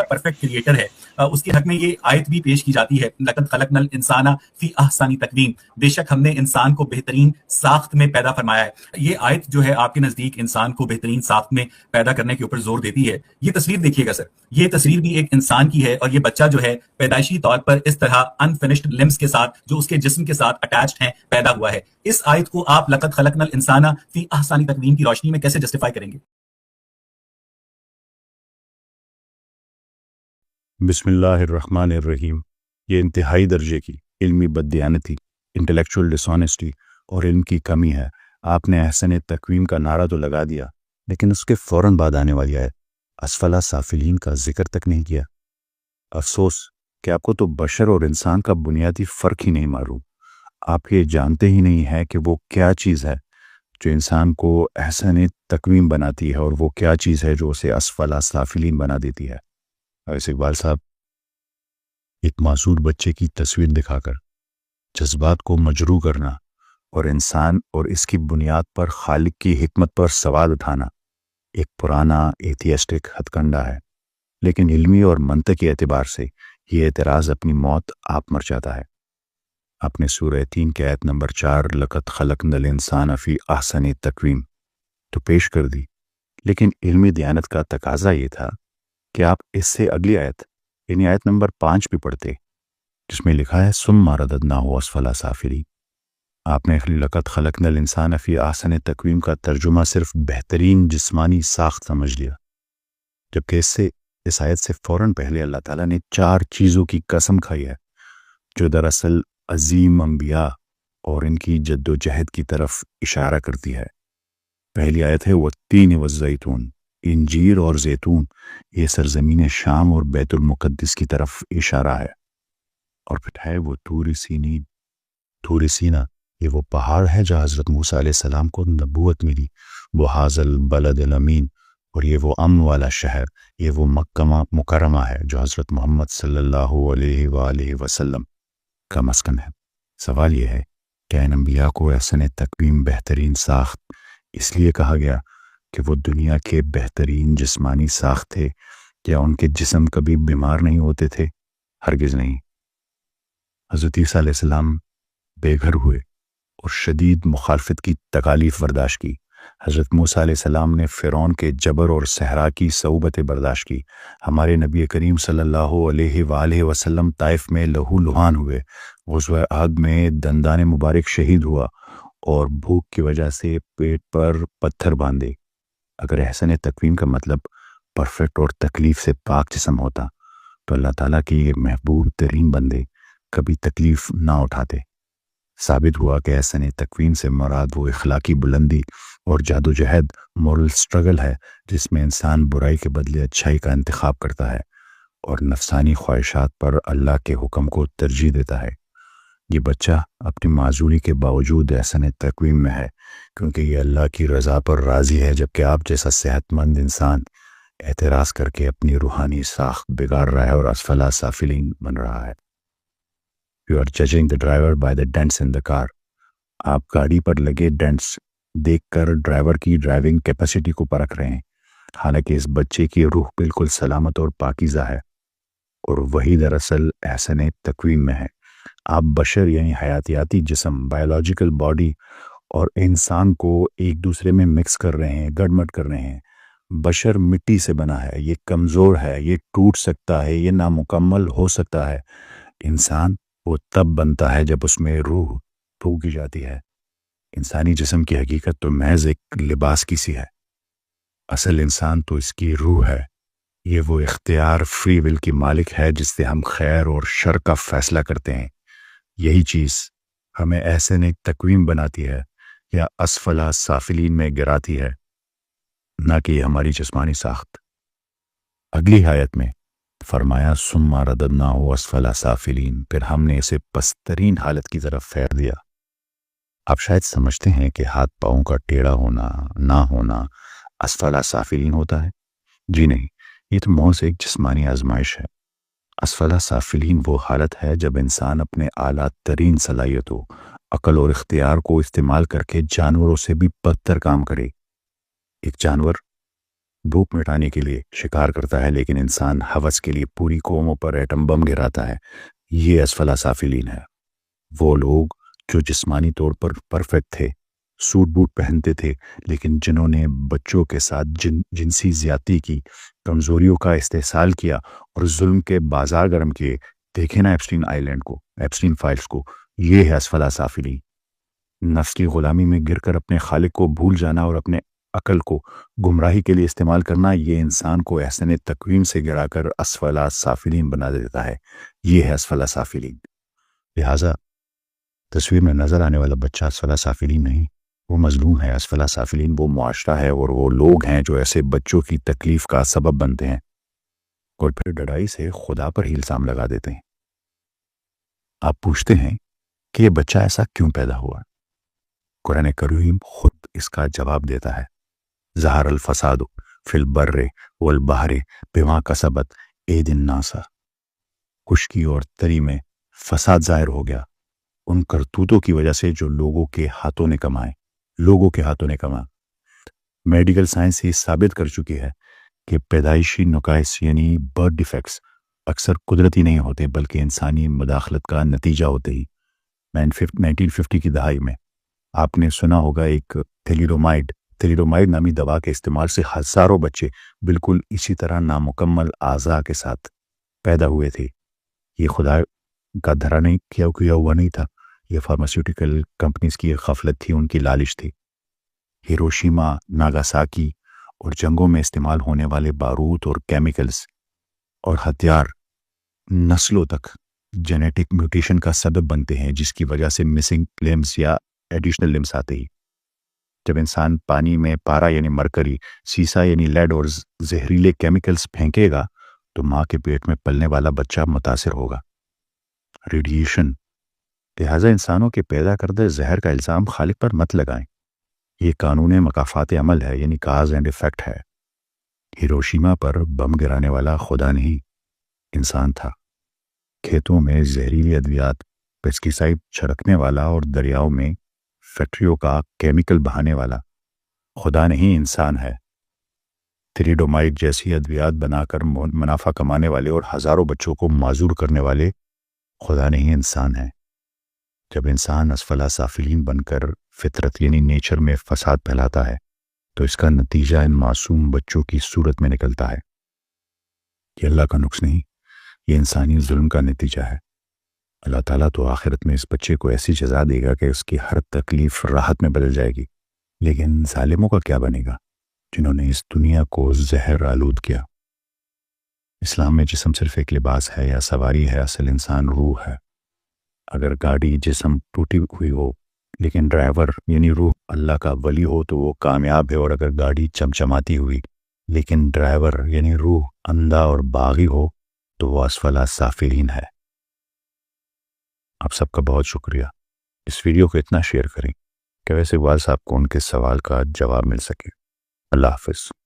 Perfect creator है, उसके हक में ये आयत भी पेश की जाती है, लक़द खलक़नल इंसाना फी अहसनी तक़वीम, बेशक हमने इंसान को बेहतरीन साख्त में पैदा फरमाया है। ये आयत जो है आपके नज़दीक इंसान को बेहतरीन साख्त में पैदा करने के ऊपर जोर देती है। ये तस्वीर देखिएगा सर, ये तस्वीर भी एक इंसान की है और ये बच्चा जो है पैदाइशी तौर पर इस तरह अनफिनिश्ड लिम्स के साथ जो उसके जिस्म के साथ अटैच्ड हैं पैदा हुआ है। इस आयत को आप लक़द खलक़नल इंसाना फी अहसनी तक़वीम की रोशनी में कैसे जस्टिफाई करेंगे? बिस्मिल्लाहिर्रहमानिर्रहीम। ये इंतहाई दर्जे की इल्मी बददियानती, इंटेलेक्चुअल डिसऑनेस्टी और इल्म की कमी है। आपने अहसन तकवीम का नारा तो लगा दिया, लेकिन उसके फ़ौरन बाद आने वाली आयत असफला साफिलीन का जिक्र तक नहीं किया। अफसोस कि आपको तो बशर और इंसान का बुनियादी फ़र्क ही नहीं मालूम। आप ये जानते ही नहीं हैं कि वो क्या चीज़ है जो इंसान को अहसन तकवीम बनाती है और वो क्या चीज़ है जो उसे असफला साफिलीन बना देती है। वैसे इकबाल साहब, एक मासूर बच्चे की तस्वीर दिखाकर जज्बात को मजरू करना और इंसान और इसकी बुनियाद पर खालिक की हिकमत पर सवाल उठाना एक पुराना एथियस्टिक हथकंडा है, लेकिन इल्मी और मंतकी एतबार से ये एतराज़ अपनी मौत आप मर जाता है। आपने सूरह 3 के आयत नंबर 4 लक़द खलक़नल इंसान फ़ी अहसनी तक़वीम तो पेश कर दी, लेकिन इल्मी दियानत का तकाजा ये था कि आप इससे अगली आयत यानी आयत नंबर 5 भी पढ़ते, जिसमें लिखा है सुम्मा रददनाहु अस्फला साफिलीन। आपने लक़द खलक़नल इंसान फ़ी अहसनी तक़वीम का तर्जुमा सिर्फ बेहतरीन जिस्मानी साख्त समझ लिया, जबकि इस आयत से फ़ौरन पहले अल्लाह ताला ने 4 चीज़ों की कसम खाई है जो दरअसल अजीम अंबिया और इनकी जद्दोजहद की तरफ इशारा करती है। पहली आयत है वत्तीन वज़्ज़ैतून, इंजीर और जैतून, ये सरजमीन शाम और बैतुल मुक़द्दिस की तरफ इशारा है। और फिर है वो तूर सीनीन, तूर सीना, ये वो पहाड़ है जहाँ हज़रत मूसा अलैहिस्सलाम को नबूवत मिली, वो हाज़ल बलदिल अमीन, और ये वो अमन वाला शहर, ये वो मक्का मुकर्रमा है जो हज़रत मोहम्मद सल्लल्लाहु अलैहि वसल्लम का मस्कन है। सवाल ये है कि इन अंबिया को अहसन तक़वीम बेहतरीन साख्त इसलिए कहा गया कि वो दुनिया के बेहतरीन जिस्मानी साख्त थे? क्या उनके जिस्म कभी बीमार नहीं होते थे? हरगिज़ नहीं। हज़रत ईसा अलैहिस्सलाम बेघर हुए और शदीद मुखालफत की तकालीफ बर्दाश्त की। हज़रत मूसा अलैहिस्सलाम ने फ़िरौन के जबर और सहरा की सऊबतें बर्दाश्त की। हमारे नबी करीम सल्लल्लाहु अलैहि वसल्लम ताइफ में लहू लुहान हुए, ग़ज़वा आग में दंदाने मुबारक शहीद हुआ और भूख की वजह से पेट पर पत्थर बांधे। अगर अहसन तक़वीम का मतलब परफेक्ट और तकलीफ़ से पाक जिस्म होता तो अल्लाह ताला के ये महबूब तरीन बंदे कभी तकलीफ़ ना उठाते। साबित हुआ कि अहसन तक़वीम से मुराद वो इखलाकी बुलंदी और जादोजहद मोरल स्ट्रगल है जिसमें इंसान बुराई के बदले अच्छाई का इंतखाब करता है और नफसानी ख्वाहिशात पर अल्लाह के हुक्म को तरजीह देता है। ये बच्चा अपनी माजूरी के बावजूद अहसन तक़वीम में है क्योंकि ये अल्लाह की रज़ा पर राज़ी है, जबकि आप जैसा सेहतमंद इंसान एतराज़ करके अपनी रूहानी साख्त बिगाड़ रहा है और असफला साफिलीन बन रहा है। You are judging the driver by the dents in the car. आप गाड़ी पर लगे डेंट्स देखकर ड्राइवर की ड्राइविंग कैपेसिटी को परख रहे हैं, हालांकि इस बच्चे की रूह बिल्कुल सलामत और पाकीज़ा है और वही दरअसल अहसन तक़वीम में है। आप बशर यानी हयातियाती जिस्म, बायोलॉजिकल बॉडी और इंसान को एक दूसरे में मिक्स कर रहे हैं, गड़मड़ कर रहे हैं। बशर मिट्टी से बना है, ये कमज़ोर है, ये टूट सकता है, ये नामुकम्मल हो सकता है। इंसान वो तब बनता है जब उसमें रूह फूंकी जाती है। इंसानी जिस्म की हकीकत तो महज एक लिबास की सी है, असल इंसान तो इसकी रूह है। ये वो इख्तियार फ्री विल की मालिक है जिससे हम खैर और शर का फैसला करते हैं। यही चीज़ हमें अहसन एक तक़वीम बनाती है या असफला साफिलीन में गिराती है, ना कि हमारी जिस्मानी साख्त। अगली आयत में फरमाया सुम्मा रददनाहु अस्फला साफिलीन, फिर हमने इसे पस्तरीन हालत की तरफ फेर दिया। आप शायद समझते हैं कि हाथ पाँव का टेढ़ा होना ना होना असफला साफिलीन होता है। जी नहीं, ये तो मौत एक जिस्मानी आजमाइश है। असफला साफिलीन वो हालत है जब इंसान अपने आला तरीन सलाहियतों, अकल और इख्तियार को इस्तेमाल करके जानवरों से भी बदतर काम करे। एक जानवर بھوک مٹانے کے لیے شکار کرتا ہے، لیکن انسان ہوس کے لیے پوری قوموں پر ایٹم بم گراتا ہے۔ یہ اسفل سافلین ہے۔ وہ لوگ جو جسمانی طور پر پرفیکٹ تھے، سوٹ بوٹ پہنتے تھے، لیکن جنہوں نے بچوں کے ساتھ جنسی زیادتی کی، کمزوریوں کا استحصال کیا اور ظلم کے بازار گرم کیے۔ دیکھیں نا ایپسٹین آئی لینڈ کو، ایپسٹین فائلز کو۔ یہ ہے اسفل سافلین۔ نفس کی غلامی میں گر کر اپنے خالق کو بھول جانا اور اپنے عقل کو گمراہی کے لیے استعمال کرنا، یہ انسان کو احسن تقویم سے گرا کر اسفل سافلین بنا دیتا ہے۔ یہ ہے اسفل سافلین۔ لہٰذا تصویر میں نظر آنے والا بچہ اسفل سافلین نہیں، وہ مظلوم ہے۔ اسفل سافلین وہ معاشرہ ہے اور وہ لوگ ہیں جو ایسے بچوں کی تکلیف کا سبب بنتے ہیں اور پھر ڈڑائی سے خدا پر ہی الزام لگا دیتے ہیں۔ آپ پوچھتے ہیں کہ یہ بچہ ایسا کیوں پیدا ہوا؟ قرآن کریم خود اس کا جواب دیتا ہے۔ ظہر الفساد فی البر والبحر بما کسبت ایدی الناس۔ خشکی اور تری میں فساد ظاہر ہو گیا ان کرتوتوں کی وجہ سے جو لوگوں کے ہاتھوں نے کمائے۔ میڈیکل سائنس یہ ثابت کر چکی ہے کہ پیدائشی نقائص یعنی برتھ ڈیفیکٹس اکثر قدرتی نہیں ہوتے بلکہ انسانی مداخلت کا نتیجہ ہوتے ہی۔ 1950 کی دہائی میں آپ نے سنا ہوگا ایک تھیلیڈومائڈ نامی دوا کے استعمال سے ہزاروں بچے بالکل اسی طرح نامکمل اعضاء کے ساتھ پیدا ہوئے تھے۔ یہ خدا کا دھرا نہیں کیا ہوا نہیں تھا، یہ فارماسیوٹیکل کمپنیز کی ایک غفلت تھی، ان کی لالچ تھی۔ ہیروشیما، ناگاساکی اور جنگوں میں استعمال ہونے والے بارود اور کیمیکلز اور ہتھیار نسلوں تک جینیٹک میوٹیشن کا سبب بنتے ہیں، جس کی وجہ سے مسنگ لمز یا ایڈیشنل لمز آتے ہی۔ جب انسان پانی میں پارا یعنی مرکری، سیسا یعنی لیڈ اور زہریلے کیمیکلز پھینکے گا تو ماں کے پیٹ میں پلنے والا بچہ متاثر ہوگا۔ ریڈیشن۔ لہٰذا انسانوں کے پیدا کردہ زہر کا الزام خالق پر مت لگائیں۔ یہ قانون مکافات عمل ہے، یعنی کاز اینڈ ایفیکٹ ہے۔ ہیروشیما پر بم گرانے والا خدا نہیں، انسان تھا۔ کھیتوں میں زہریلی ادویات، پیسٹیسائڈ چھڑکنے والا اور دریاؤں میں فیکٹریوں کا کیمیکل بہانے والا خدا نہیں، انسان ہے۔ تھیلیڈومائڈ جیسی ادویات بنا کر منافع کمانے والے اور ہزاروں بچوں کو معذور کرنے والے خدا نہیں، انسان ہے۔ جب انسان اسفل سافلین بن کر فطرت یعنی نیچر میں فساد پھیلاتا ہے تو اس کا نتیجہ ان معصوم بچوں کی صورت میں نکلتا ہے۔ یہ اللہ کا نقص نہیں، یہ انسانی ظلم کا نتیجہ ہے۔ اللہ تعالیٰ تو آخرت میں اس بچے کو ایسی جزا دے گا کہ اس کی ہر تکلیف راحت میں بدل جائے گی، لیکن ظالموں کا کیا بنے گا جنہوں نے اس دنیا کو زہر آلود کیا۔ اسلام میں جسم صرف ایک لباس ہے یا سواری ہے، اصل انسان روح ہے۔ اگر گاڑی جسم ٹوٹی ہوئی ہو لیکن ڈرائیور یعنی روح اللہ کا ولی ہو تو وہ کامیاب ہے، اور اگر گاڑی چمچماتی ہوئی لیکن ڈرائیور یعنی روح اندھا اور باغی ہو تو وہ اسفل سافلین ہے۔ آپ سب کا بہت شکریہ۔ اس ویڈیو کو اتنا شیئر کریں کہ ویسے والد صاحب کو ان کے سوال کا جواب مل سکے۔ اللہ حافظ۔